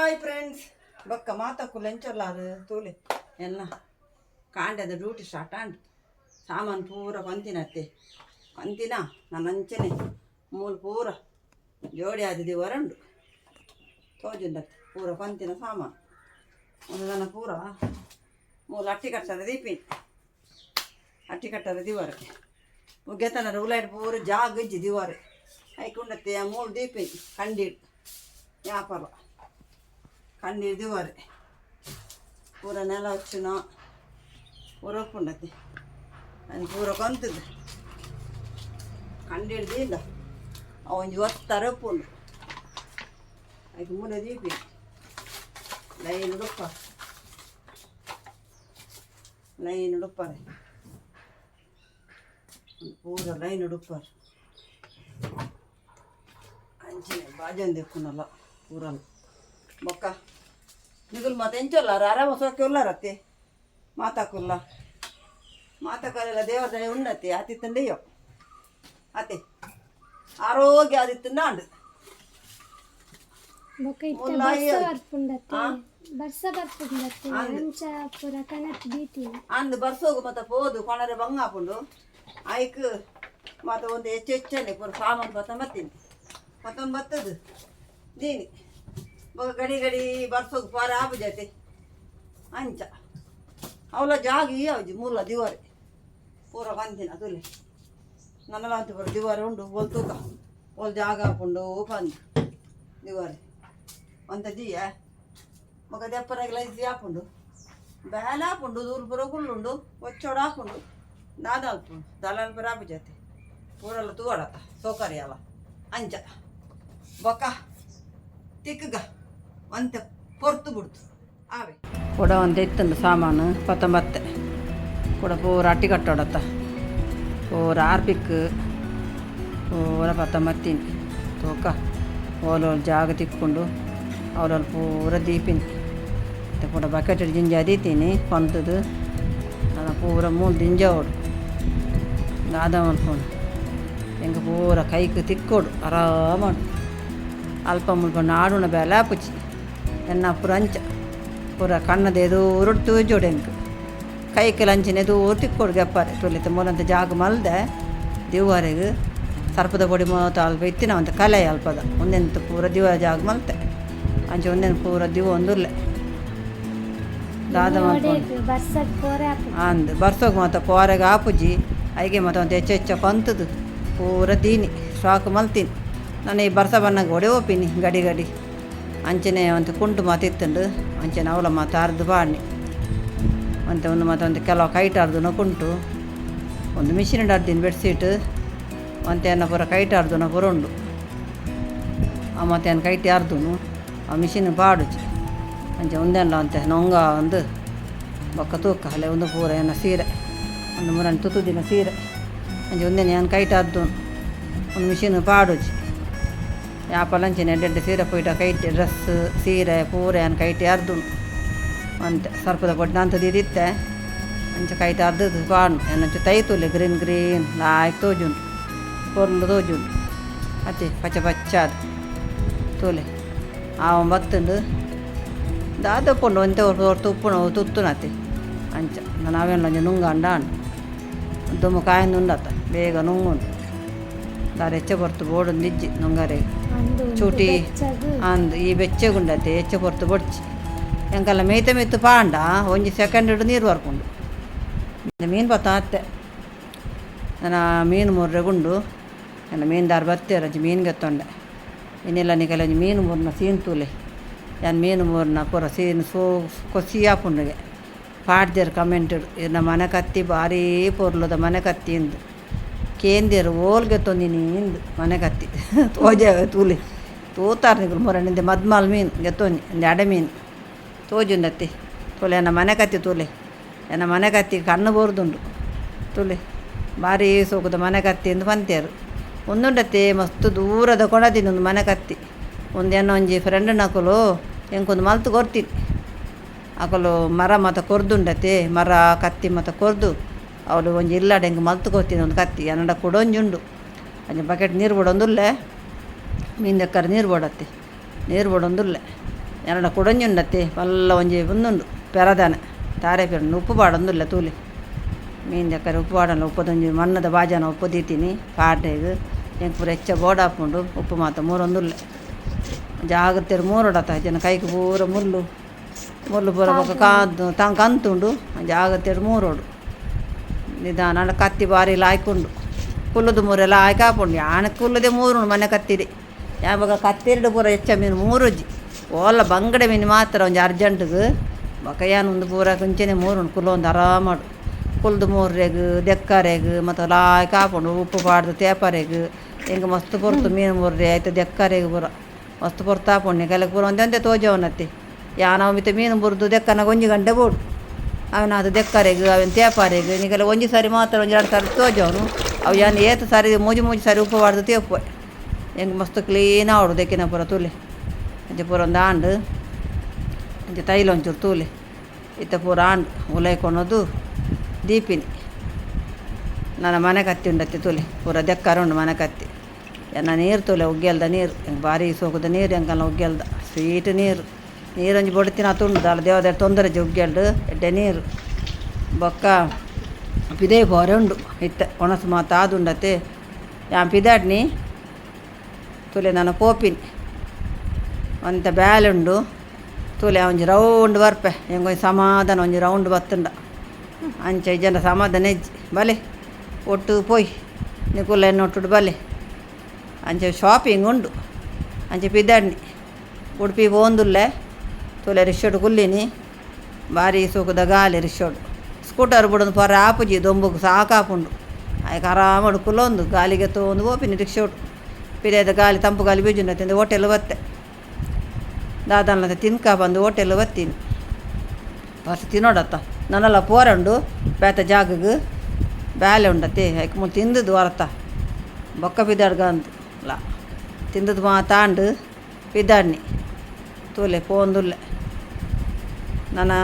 hi friends ಬೊಕ್ಕ ಮಾತಾಕು ಲೆಂಚೊಲ್ಲಾರು ತೂಲೆ ಎನ್ನ ಕಾಂಡದ ಡ್ಯೂಟಿ ಸ್ಟಾರ್ಟ್ ಆಂಡು ಸಾಮಾನು ಪೂರ ಕೊಂತಿನತ್ತೆ ಕೊಂತಿನ ನಾನು ಅಂಚನೆ ಮೂಲು ಪೂರ ಜೋಡಿ ಆದಿದೆ ಹೊರಂಡು ತೋಜುಂಡತ್ತೆ ಪೂರ ಕೊಂತಿನ ಸಾಮಾನು ಒಂದು ನನ್ನ ಪೂರ ಮೂಲು ಅಟ್ಟಿ ಕಟ್ಟದ ದೀಪಿನಿ ಅಟ್ಟಿ ಕಟ್ಟದ ದಿವಾರೆ ಮುಗ್ಗೆತನರ ಉಲಾಯ್ಡು ಪೂರ ಜಾಗ ಇಜ್ಜಿ ದಿವಾರೆ ಐಕೊಂಡತ್ತೆ ಮೂಲು ದೀಪಿನಿ ಕಂಡಿಡು ವ್ಯಾಪಾರ ಕಣ್ಣೀರು ದಿವಾರೆ ಪೂರ ನೆಲ ಹಚ್ಚಿನ ಪೂರ ಒಪ್ಪುಂಡತ್ತೆ ಅದು ಪೂರ ಕೊಂತದ್ದು ಕಂಡಿಡ್ದಿಲ್ಲ ಅವೊಂದು ಒತ್ತಾರೆ ಒಪ್ಪುಂಡು ಅದಕ್ಕೆ ಮೂಲೆ ದೀಪಿ ಲೈನ್ ಉಡುಪ್ಪಾರೆ ಪೂರ ಲೈನ್ ಉಡುಪ್ಪಾರೆ ಅಂಚಿನ ಬಾಜಂದು ಎಕ್ಕುನಲ್ಲ ಪೂರಲ್ಲ ಬೊಕ್ಕ ನಿಗುಲ್ ಮತ್ತೆ ಎಂಚೊಲ್ಲ ಆರಾಮ ಸೋಕೆ ಉಲ್ಲಾರತ್ತೆ ಮಾತಾಕುಲ್ಲ ಮಾತಾಕಲ್ಲ ದೇವರ ದಯ ಉಂಡತ್ತೆ ಆತಿತ್ತಂಡೆಯೋ ಅತ್ತೆ ಆರೋಗ್ಯ ಆದಿತ್ತಂಡ ಅಂದು ಬರ್ಸೋಗು ಮತ್ತೆ ಪೋದು ಕೊಣರೆ ಬಂಗಾಪುಂಡು ಆಯ್ಕ್ ಮತ್ತೆ ಒಂದು ಹೆಚ್ಚೆಚ್ಚನೆ ಪೂರ ಸಾಮಾನು ಪತ್ತೊಂಬತ್ತು ಬತ್ತದು ದೀನಿ ಗಡಿ ಗಡಿ ಬರ್ಸೋದು ಪಾರ ಆಪುಜತೆ ಅಂಚ ಅವಳ ಜಾಗ ಯಾವ್ದು ಮೂಲ ದಿವಾರೆ ಪೂರ ಬಂದಿನ ತುಲೆ ನನ್ನಲ್ಲ ಅಂತ ಪೂರ ದಿವಾರೆ ಉಂಡು ಒಲ್ ತೂಕ ಒಲ್ ಜಾಗ ಹಾಕೊಂಡು ಬಂದು ದಿವಾರೆ ಅಂತ ದೀಯ ಮಗ ದೆಪ್ಪರಾಗಿ ಲೈಸಿ ಹಾಕೊಂಡು ಬೇಲೆ ಹಾಕೊಂಡು ದೂರ ಪೂರ ಕುಳ್ಳುಂಡು ಒಚ್ಚೋಡು ಹಾಕೊಂಡು ನಾದಲ್ಪು ದಲಾಲ್ ಪೂರ ಆಪುಜತೆ ಪೂರೆಲ್ಲ ತೂವಾಡತ್ತ ಸೌಕರ್ಯ ಅಲ್ಲ ಅಂಚ ಬೊಕ್ಕ ತಿಕ್ಕಗ ಅಂತ ಪೊರ್ತು ಬಿಡ್ತು ಆವೆ ಕೂಡ ಒಂದು ಎತ್ತಂದು ಸಾಮಾನು ಪತ್ತೊಂಬತ್ತೆ ಕೂಡ ಪೂರ ಅಟ್ಟಿ ಕಟ್ಟೋಡತ್ತ ಪೂರ ಆರ್ಪಿಕ್ ಪೂರ ಪತ್ತೊಂಬತ್ತೀನಿ ತೂಕ ಓಲೋಲ್ ಜಾಗ ತಿಕ್ಕೊಂಡು ಅವರಲ್ಲಿ ಪೂರ ದೀಪಿನಿ ಮತ್ತು ಕೂಡ ಬಕೆಟ್ ಜಿಂಜ ದೀತೀನಿ ಕೊಂತದು ನಾನು ಪೂರ ಮೂರು ದಿಂಜ ಓಡು ದಾದ ಅನ್ಕೊಂಡು ಹೆಂಗೆ ಪೂರ ಕೈಗೆ ತಿಕ್ಕೋಡು ಆರಾಮಾಡು ಅಲ್ಪ ಮುಳ್ಕೊಂಡು ಆಡುಣ ಬೇಲೆ ಆಪುಚಿ ಎನ್ನ ಪೂರ ಅಂಚ ಪೂರ ಕಣ್ಣದ ಎದೂರು ತೂಜೋಡು ಹೆಂಗೆ ಕೈಕೆಲ್ಲ ಅಂಚಿನ ಎದೂರು ತಿಕ್ಕೋಡು ಗೆಪ್ಪಾರೆ ತೊಲಿತ ಮೂಲಂತ ಜಾಗ ಮಲ್ದೆ ದಿವಾರೆಗೆ ಸರ್ಪದ ಪೊಡಿ ಮೂವತ್ತು ಅಲ್ಪ ಇತ್ತಿನ ಅಂತ ಕಲೆ ಅಲ್ಪದ ಒಂದೆಂತ ಪೂರ ದಿವ ಜಾಗ ಮಲ್ತೆ ಅಂಚೆ ಒಂದೆಂತ ಪೂರ ದಿವ ಒಂದುಲ್ಲೆ ದಾದ ಅಂದು ಬರ್ಸೋಗಿ ಮತ್ತು ಕೋರೆಗೆ ಆಪುಜಿ ಐಗೆ ಮತ್ತು ಒಂದು ಹೆಚ್ಚು ಕೊಂತದು ಪೂರ ದೀನಿ ಸ್ಟಾಕ್ ಮಲ್ತೀನಿ ನಾನು ಈ ಬರ್ಸ ಬಣ್ಣಗೆ ಒಡೆ ಓಪಿನಿ ಗಡಿ ಗಡಿ ಅಂಚನೆ ಒಂದು ಕುಂಟು ಮಾತಿತ್ತಂಡು ಅಂಚನೆ ಅವಳ ಮಾತು ಅರ್ದು ಬಾಣಿ ಮತ್ತು ಒಂದು ಮತ್ತೊಂದು ಕೆಲವು ಕೈಟ್ ಅರ್ದುನ ಕುಂಟು ಒಂದು ಮಿಷಿನ್ ಅರ್ದಿನ ಬೆಡ್ಶೀಟ್ ಮತ್ತು ಅನ್ನ ಪೂರ ಕೈಟ್ ಅರ್ದುನ ಪೂರ ಉಂಡು ಆ ಮತ್ತೆ ಅನ್ನ ಕೈಟಿ ಅರ್ದುನು ಆ ಮಿಷಿನ್ ಪಾಡುಚಿ ಅಂಚೆ ಒಂದೆಲ್ಲ ಅಂತೆ ನೊಂಗ ಒಂದು ಬೊಕ್ಕ ತೂಕ ಅಲ್ಲೇ ಒಂದು ಪೂರ ಏನ ಸೀರೆ ಒಂದು ಮೂರನ್ನು ತುತ್ತುದಿನ ಸೀರೆ ಅಂಚೆ ಒಂದೇನು ಏನು ಕೈಟ್ ಅರ್ದು ಒಂದು ಮಿಷಿನ್ ಪಾಡುಚಿ ಯಾಪಲಂಚಿನ ಎಡ್ಡೆ ಸೀರೆ ಪೋಯ್ಟ ಕೈಟಿ ಡ್ರೆಸ್ ಸೀರೆ ಪೂರೆ ಅನ್ನ ಕೈಟಿ ಅರ್ದು ಅಂತೆ ಸರ್ಪದ ಪೊಡ್ಡ ಅಂತದಿತ್ತೆ ಅಂಚೆ ಕೈಟಿ ಅರ್ದದು ಪಾಡು ಏನಂಚೆ ತೈತುಲೆ ಗ್ರೀನ್ ಗ್ರೀನ್ ಲಾಯ್ಕ್ ತೋಜುಂಡು ಪೊರ್ಲು ತೋಜುಂಡು ಅತ್ತೆ ಪಚ್ಚ ಪಚ್ಚಾದ ತೋಲೆ ಆವ ಬತ್ತುಂಡು ದಾದಪ್ಪುಂಡು ಒಂತೆ ತುಪ್ಪುಣ ತುತ್ತುನತ್ತೆ ಅಂಚ ನಾನು ಅವೆಲ್ಲ ಒಂಜಿ ನುಂಗಂಡಾಂಡು ದುಮ್ಮು ಕಾಯಿಂದ ಉಂಡತ್ತ ಬೇಗ ನುಂಗುಂಡು ದಾರ ಹೆಚ್ಚ ಬರ್ತು ಬೋಡೊಂದು ಇಜ್ಜಿ ನುಂಗರೆ ಚೂಟಿ ಅಂದು ಈ ಬೆಚ್ಚಗುಂಡತ್ತೆ ಹೆಚ್ಚ ಬರ್ತು ಬೊಡ್ಚಿ ಎಂಕಲ್ಲ ಮೇಯ್ತ ಮೆತ್ತು ಪಾಂಡ ಒಂಜಿ ಸೆಕೆಂಡ್ ಹಿಡಿದು ನೀರು ಬರ್ಕೊಂಡು ಮೀನು ಬತ್ತ ಅತ್ತೆ ನಾನು ಮೀನು ಮುರ್ರೆಗುಂಡು ನನ್ನ ಮೀನು ದಾರ ಬರ್ತೇರಜ್ಜಿ ಮೀನು ಗೆತ್ತೊಂಡೆ ಇನ್ನೆಲ್ಲ ನಿಕಲ ಮೀನು ಮೂರ್ನ ಸೀನ್ ತೂಲೆ ನಾನು ಮೀನು ಮೂರ್ನ ಪೂರ ಸೀನು ಕೊಸಿ ಹಾಪುಂಡಿಗೆ ಪಾಡ್ದೇರು ಕಮೆಂಟೆಡು ಇನ್ನ ಮನೆ ಕತ್ತಿ ಭಾರೀ ಪೊರ್ಲದ ಮನೆ ಕತ್ತಿ ಇಂದು ಕೇಂದಿರು ಓಲ್ಗೆ ತೊಂದಿನಿ ಇಂದು ಮನೆ ಕತ್ತಿ ತೋಜ ತೂಲಿ ತೂತಾರೆ ನಿಗಳು ಮೊರನಿಂದ ಮದ್ಮಾಲ್ ಮೀನು ಗೆತ್ತೊಂದಿ ಒಂದು ಅಡೆ ಮೀನು ತೋಜುಂದತ್ತಿ ತೋಲೆ ಎನ್ನ ಮನೆ ಕತ್ತಿ ತೂಲೆ ಎನ್ನ ಮನೆ ಕತ್ತಿ ಕಣ್ಣು ಬೋರ್ದುಂಡು ತೂಲೆ ಭಾರೀ ಸೋಕುದ ಮನೆ ಕತ್ತಿ ಎಂದು ಬಂತೇರು ಒಂದುಂಡತ್ತೆ ಮಸ್ತು ದೂರದ ಕೊಡತೀನಿ ಒಂದು ಮನೆ ಕತ್ತಿ ಒಂದು ಏನೋ ಒಂಜಿ ಫ್ರೆಂಡ್ ನಕಲು ಎಂಕೊಂದು ಮಲ್ತು ಕೊಡ್ತೀನಿ ಅಕಲು ಮರ ಮತ್ತು ಕೊರ್ದುಂಡತೆ ಮರ ಕತ್ತಿ ಮತ್ತು ಕೊರ್ದು ಅವಳು ಒಂಜಿ ಇಲ್ಲಾಡೆ ಹೆಂಗೆ ಮಲ್ತು ಕೊಡ್ತೀನಿ ಒಂದು ಕತ್ತಿ ಅನ್ನಡ ಕೊಡೊಂಜುಂಡು ಅಂಚ ಬಕೆಟ್ ನೀರು ಬಿಡೊಂದುಲ್ಲೆ ಮೀನು ದೆಕ್ಕರೆ ನೀರು ಬೋಡತ್ತೆ ನೀರು ಬೋಡೊಂದುಲ್ಲೆ ಎನ್ನಡ ಕುಡಂಜುಂಡತ್ತೆ ಪಲ್ಲ ಒಂಜಿ ಉಂದುಂಡು ಪೆರದಾನೆ ತಾರೆ ಪೆರಂಡು ಉಪ್ಪು ಪಾಡೊಂದುಲ್ಲ ತೂಲೆ ಮೀನು ದಕ್ಕರೆ ಉಪ್ಪು ಪಾಡಲ್ಲ ಉಪ್ಪದೊಂಜಿ ಮಣ್ಣದ ಬಾಜಾನ ಉಪ್ಪು ದೀತೀನಿ ಪಾಟೆಗ್ ಎಂಕ್ ಪೂರ ಹೆಚ್ಚ ಬೋಡಾಪುಂಡು ಉಪ್ಪು ಮಾತ ಮೂರೊಂದುಲ್ಲೆ ಜಾಗ್ರತೆ ಮೂರೊಡತ ಜನ ಕೈಗೆ ಪೂರ ಮುಳ್ಳು ಪೂರ ಬೊಕ ಕಾದು ಕಂತುಂಡು ಜಾಗ್ರತೆ ಮೂರೋಡು ನಿಧಾನ ಕತ್ತಿ ಬಾರಿಲ ಆಯ್ಕೊಂಡು ಕುಲ್ಲುದು ಮೂರೆಲ್ಲ ಆಯ್ಕಾಪುಂಡು ಯಾನೆ ಕುಲ್ಲುದೆ ಮೂರು ಮನೆ ಕತ್ತಿದೆ ಯಾವಾಗ ಕತ್ತೆರಡು ಪೂರ ಹೆಚ್ಚ ಮೀನು ಮೂರುಜ್ಜಿ ಓಲ್ಲ ಬಂಗಡೆ ಮೀನು ಮಾತ್ರ ಒಂಜಿ ಅರ್ಜೆಂಟ್ಗೆ ಬೊಕ ಒಂದು ಪೂರ ಕುಂಚನೆ ಮೂರು ಕುಲ್ಲ ಒಂದು ಆರಾಮಾಡು ಕುಲ್ದು ಮೂರ್ರೆಗ್ ದೆಕ್ಕರೆಗ್ ಮತ್ತು ಲಾಯ್ ಕಾಪುಂಡು ಉಪ್ಪು ಪಾಡ್ದು ತೇಪರೆಗ್ ಹೆಂಗೆ ಮಸ್ತ್ ಪೊರ್ತು ಮೀನು ಮೂರ್ರೆ ಆಯ್ತು ದೆಕ್ಕರೆಗ್ ಪೂರ ಮಸ್ತ್ ಪೊರ್ತಾಪುಂಡು ಕೆಲ ಪೂರ ಒಂದೊಂದೇ ತೋಜವನತ್ತೆ ನಾವು ಮಿತ್ತ ಮೀನು ಬುರ್ದು ದೆಕ್ಕನಾಗ ಒಂಜಿ ಗಂಟೆ ಬೋಡು ಅವನ ಅದು ದೆಕ್ಕರೆಗ್ ಅವನ ತೇಪಾರೆಗ್ ನಿಗೆಲ್ಲ ಒಂಜಿ ಸಾರಿ ಮಾತ್ರ ಒಂಜಿ 2 ಸಾರಿ ತೋಜವನು ಅವು ಯಾನು ಏತು ಸಾರಿ ಮೂಜಿ ಸಾರಿ ಉಪ್ಪು ಪಾಡ್ದು ತೇಪು ಹೆಂಗೆ ಮಸ್ತ್ ಕ್ಲೀನ್ ಆವಡು ದೆಕ್ಕಿನ ಪೂರ ತೂಲೆ ಅಂಚೆ ಪೂರ ಒಂದು ಆಂಡು ಅಂಚೆ ತೈಲ ಒಂಚೂರು ತೂಲೆ ಇತ್ತ ಪೂರ ಆಂಡು ಉಲೈಕೊಳೋದು ದೀಪಿನಿ ನನ್ನ ಮನೆ ಕತ್ತಿ ಉಂಡತ್ತೆ ತೂಲೆ ಪೂರ ದೆಕ್ಕರ ಉಂಡು ಮನೆ ಕತ್ತಿ ಎನ್ನ ನೀರು ತೂಲೆ ಉಗ್ಗೆಲ್ದ ನೀರು ಹೆಂಗೆ ಭಾರಿ ಸೋಕುದ ನೀರು ಹೆಂಗಲ್ಲ ಉಗ್ಗೆಲ್ದ ಸ್ವೀಟ್ ನೀರೊಂಜಿ ಬೊಡ್ತಿನ ತುಂಡು ಅಲ್ಲ ದೇವದ ತೊಂದರೆ ಉಗ್ಗೆಲ್ಡು ಎಡ್ಡೆ ನೀರು ಬೊಕ್ಕ ಪಿದೇ ಬೋರೆ ಉಂಡು ಇತ್ತ ಒಣಸು ಮಾತು ಆದುಂಡತ್ತೆ ಯಾನ್ ಪಿದಾಡ್ನಿ ತೂಲೆ ನಾನು ಕೋಪಿನಿ ಒಂತ ಬ್ಯಾಲೆ ಉಂಡು ತೂಲೆ ಒಂಜಿ ರೌಂಡ್ ಬರ್ಪೆ ಹೆಂಗೊಂಜಿ ಸಮಾಧಾನ ಒಂಜಿ ರೌಂಡ್ ಬತ್ತುಂಡ ಅಂಚೆ ಜನ ಸಮಾಧಾನ ಹೆಜ್ಜಿ ಬಲೆ ಒಟ್ಟು ಪೋಯ್ ನಿಕುಲ್ಲ ಎನ್ನೊಟ್ಟು ಬಲೆ ಅಂಚೆ ಶಾಪಿಂಗ್ ಉಂಡು ಅಂಚೆ ಪಿದಾಡ್ನಿ ಉಡುಪಿ ಪೋಂದುಲ್ಲೆ ತೂಲೆ ರಿಕ್ಷೋಡು ಕುಲ್ಲಿನಿ ಭಾರಿ ಸೂಕುದ ಗಾಲಿ ರಿಕ್ಷೋಡು ಸ್ಕೂಟರ್ ಬಿಡೊಂದು ಪೊರ ಆಪುಜಿ ದೊಂಬುಗು ಸಾಕಾಪುಂಡು ಆಯ್ಕೆ ಆರಾಮಡು ಕುಲ್ಲೊಂದು ಗಾಲಿಗೆ ತೋಂದು ಓಪಿನಿ ರಿಕ್ಷೋಡು ಪಿರಿಯದ ಗಾಲಿ ತಂಪು ಗಾಲಿ ಬೀಜುಂಡತ್ತೆ ಹೋಟೆಲ್ ಬತ್ತೆ ದಾದನದ ತಿನ್ಕ ಬಂದು ಹೋಟೆಲ್ ಬತ್ತೀನಿ ಫಸ್ಟ್ ತಿನ್ನೋಡತ್ತ ನನ್ನೆಲ್ಲ ಪೋರಂಡು ಬೇತ ಜಾಗಗೆ ಬ್ಯಾಲೆ ಉಂಡತ್ತೆ ಯಾಕೆ ಮುಂದೆ ತಿಂದದ್ದು ಹೊರತ ಬೊಕ್ಕ ಪಿದಾಡ್ಗ ಅಂತು ಇಲ್ಲ ತಿಂದದ್ದು ಮಾತಾಂಡು ಪಿದಾಡ್ನಿ ತೂಲೆ ಪೋಂದುಲ್ಲೆ ನಾನು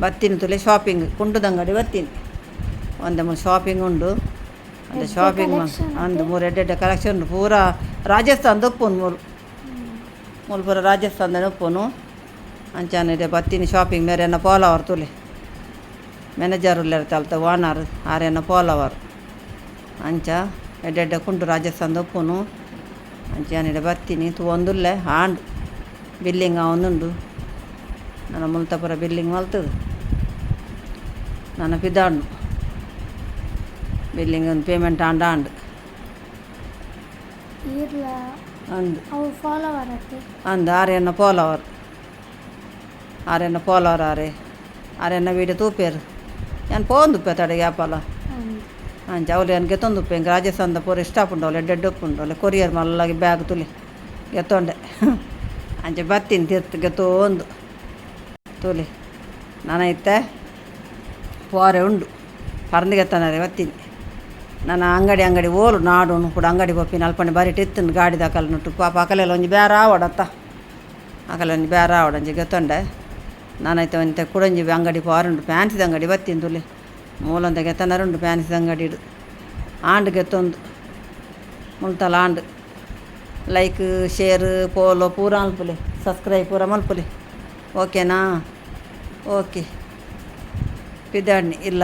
ಬತ್ತೀನಿ ತೂಲೆ ಶಾಪಿಂಗ್ ಕುಂಟುದಂಗಡಿ ಬತ್ತೀನಿ ಒಂದೇ ಮೂರು ಶಾಪಿಂಗ್ ಉಂಡು ಅಂದರೆ ಶಾಪಿಂಗ್ ಅಂದು 3 ಕಲೆಕ್ಷನ್ ಉಂಡು ಪೂರ ರಾಜಸ್ಥಾನದ ಉಪ್ಪುನು ಮೂಲು ಪೂರ ರಾಜಸ್ಥಾನದ ಉಪ್ಪುನು ಅಂಚಾನಿದೆ ಬತ್ತೀನಿ ಶಾಪಿಂಗ್ ಮೇರೆನ್ನ ಪೋಲವರು ತೂಲೆ ಮ್ಯಾನೇಜರ್ ತಲ್ತ ಓನರ್ ಆರೆನ್ನ ಪೋಲವರು ಅಂಚ ಎಡ್ಡೆ ಕುಂಟು ರಾಜಸ್ಥಾನದ ಉಪ್ಪುನು ಅಂಚಾನಿದೆ ಬತ್ತೀನಿ ಒಂದುಲ್ಲೆ ಆಂಡು ಬಿಲ್ಲಿಂಗ್ ಒಂದುಂಡು ನನ್ನ ಮುಲ್ತಪುರ ಬಿಲ್ಲಿಂಗ್ ಮಲ್ತದು ನನ್ನ ಪಿದಾಂಡು ಬಿಲ್ಲಿಂಗ್ ಒಂದು ಪೇಮೆಂಟ್ ಆಂಡು ಅಂದು ಅಂದು ಆರೆನ್ನ ಪೋಲವರು ಆರೆನ್ನ ವೀಡಿಯೋ ತೂಪೇರು ಏನು ಪೋಂದುಪ್ಪೆ ತಡೆ ಗ್ಯಾಪಲ್ಲ ಅಂಚ ಅವಳು ಏನು ಗೆತ್ತೊಂದುಪ್ಪೆ ಹಿಂಗೆ ರಾಜಸ್ಥಾನದ ಪೂರ ಇಷ್ಟಪುಂಡು ಅವಳು ಎಡ್ಡೆ ಉಪ್ಪುಂಡು ಅವಳು ಕೊರಿಯರ್ ಮಲ್ಲಾಗಿ ಬ್ಯಾಗ್ ತುಲಿ ಗೆತ್ತೊಂಡೆ ಅಂಚೆ ಬತ್ತೀನಿ ತೀರ್ತು ಗೆತ್ತೊಂದು ತೂಲಿ ನಾನೈತೆ ಪೋರೆ ಉಂಡು ಪರಂದಿಗೆತ್ತನರೆ ಬತ್ತೀನಿ ನಾನು ಅಂಗಡಿ ಓಲು ನಾಡೋನು ಕೂಡ ಅಂಗಡಿ ಬೊಪ್ಪಿನ ಅಲ್ಪನೆ ಬಾರಿ ಟಿತ್ತನು ಗಾಡಿ ದಾಕಲ್ ನುಟ್ಟು ಪಾಪ ಅಕಲೆಲ್ಲ ಒಂಜಿ ಬೇರೆ ಆವಡತ್ತ ಅಕಲೆ ಒಂಜಿ ಬೇರೆ ಆವಡಂಜಿ ಗೆತ್ತೊಂಡೆ ನಾನೈತೆ ಒಂತೆ ಕುಡಂಜಿ ಅಂಗಡಿ ಪೋರುಂಡು ಫ್ಯಾನ್ಸಿದ ಅಂಗಡಿ ಬತ್ತೀನಿ ತುಲಿ ಮೂಲಂತ ಗೆತ್ತನರುಂಡು ಫ್ಯಾನ್ಸಿದ ಅಂಗಡಿ ಇಡು ಆಂಡು ಗೆತ್ತೊಂದು ಮುಲ್ತಲ ಆಂಡು ಲೈಕ್ ಶೇರ್ ಪೋಲೋ ಪೂರ ಮಲ್ಪುಲೆ ಸಬ್ಸ್ಕ್ರೈಬ್ ಪೂರ ಮಲ್ಪುಲೆ ಓಕೆನಾ ಓಕೆ ಪಿದಾಡ್ನಿ ಇಲ್ಲ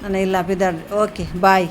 ನನ್ನ ಇಲ್ಲ ಪಿದಾಡ್ರಿ ಓಕೆ ಬಾಯ್